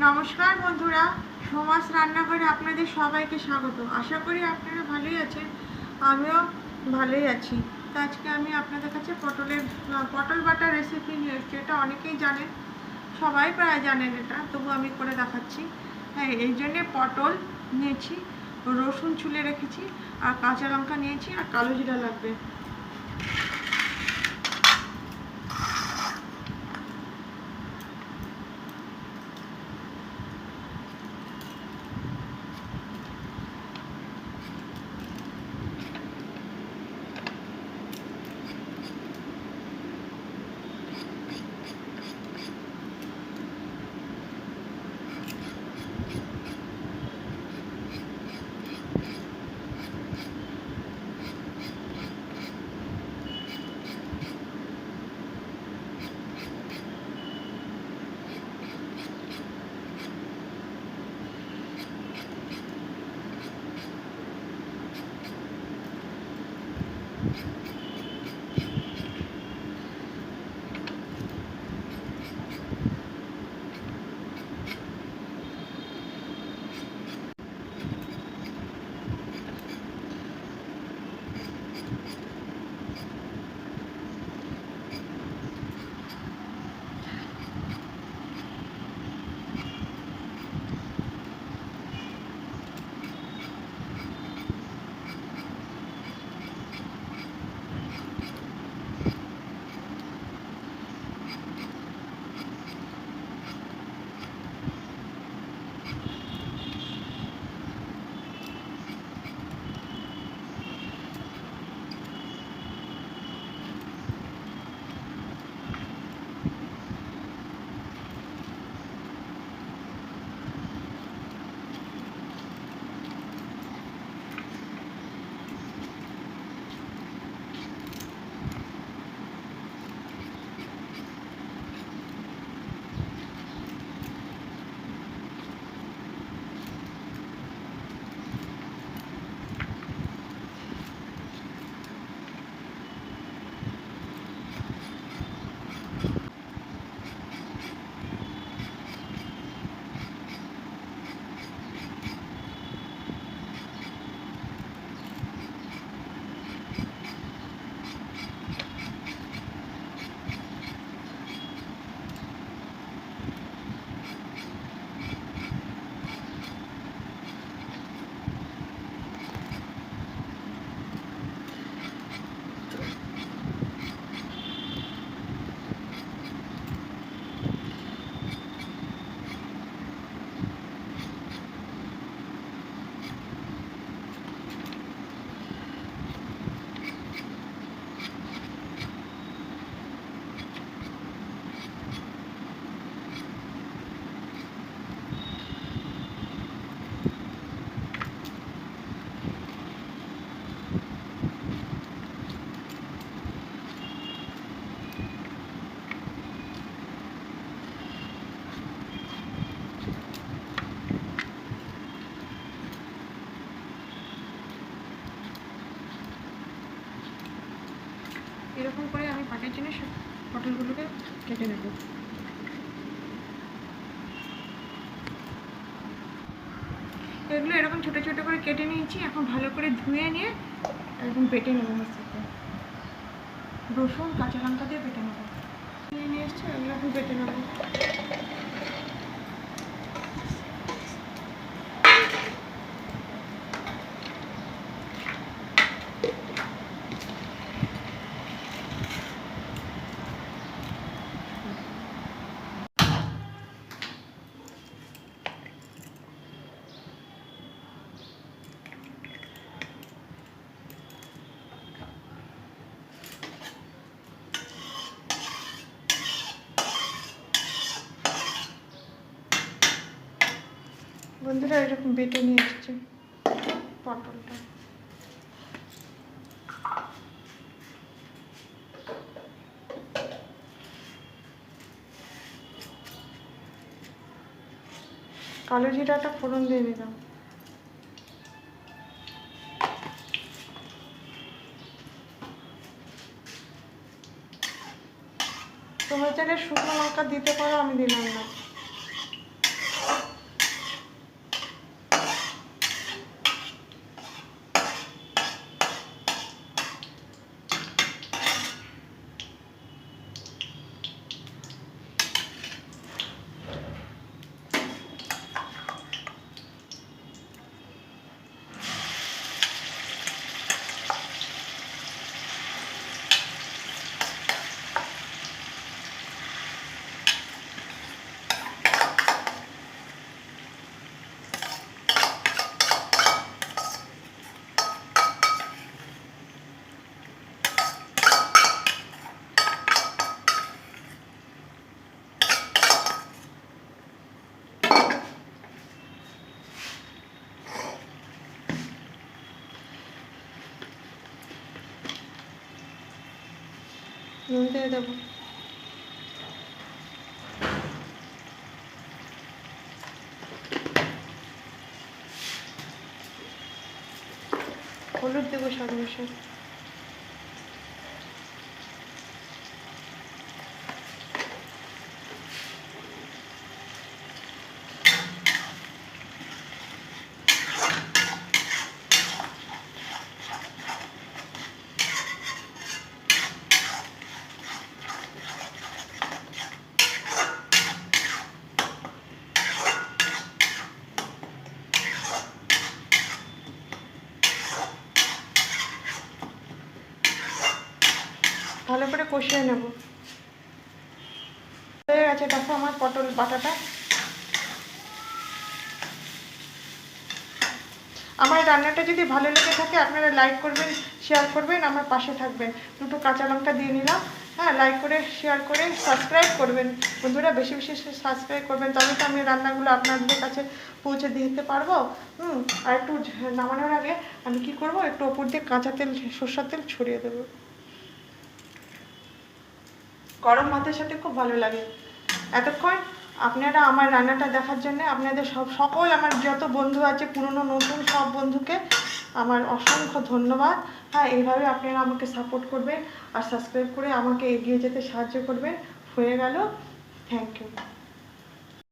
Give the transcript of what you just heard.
নমস্কার বন্ধুরা, সোমাস রান্নাঘরে আপনাদের সবাইকে স্বাগত। আশা করি আপনারা ভালোই আছেন, আমিও ভালোই আছি। তো আজকে আমি আপনাদের কাছে পটল বাটার রেসিপি নিয়ে এসেছি। এটা অনেকেই জানেন, সবাই প্রায় জানেন এটা, তবু আমি করে দেখাচ্ছি। হ্যাঁ, এই জন্যে পটল নিয়েছি, রসুন ছুলে রেখেছি, আর কাঁচা লঙ্কা নিয়েছি, আর কালো জিরা লাগবে। এরকম করে আমি পাটের জন্য সব পটলগুলোকে কেটে নেব। এগুলো এরকম ছোটো ছোটো করে কেটে নিয়েছি। এখন ভালো করে ধুয়ে নিয়ে এরকম বেটে নেবো। মশলাতে রসুন কাঁচা লঙ্কা দিয়ে বেটে নেবো। নিয়ে এসছি, এগুলো এখন বেটে নেবো। বন্ধুরা, এরকম বেটে নিয়ে এসছি পটলটা। কালো জিরাটা ফোড়ন দিয়ে দিলাম। তোমরা চাইলে শুকনো লঙ্কা দিতে পারো, আমি দিলাম না। নুন দিয়ে দেবো। হলুদ দেবো স্বাদ অনুসারে। ভালো করে কষিয়ে নেব। হয়ে গেছে দেখো আমার পটল বাটাটা। আমার রান্নাটা যদি ভালো লেগে থাকে আপনারা লাইক করবেন, শেয়ার করবেন, আমার পাশে থাকবেন। দুটো কাঁচা লঙ্কা দিয়ে নিলাম। হ্যাঁ, লাইক করে শেয়ার করে সাবস্ক্রাইব করবেন বন্ধুরা, বেশি বেশি সাবস্ক্রাইব করবেন, তবে তো আমি রান্নাগুলো আপনাদের কাছে পৌঁছে দিতে পারবো। আর একটু নামানোর আগে আমি কি করব, একটু ওপর দিয়ে কাঁচা তেল, সরষের তেল ছড়িয়ে দেবো। গরম ভাতের সাথে খুব ভালো লাগে। এতক্ষণ আপনারা আমার রান্নাটা দেখার জন্য আপনাদের সকল আমার যত বন্ধু আছে, পুরনো নতুন সব বন্ধুকে আমার অসংখ্য ধন্যবাদ। হ্যাঁ, এইভাবে আপনারা আমাকে সাপোর্ট করবেন আর সাবস্ক্রাইব করে আমাকে এগিয়ে যেতে সাহায্য করবেন। হয়ে গেল, থ্যাংক ইউ।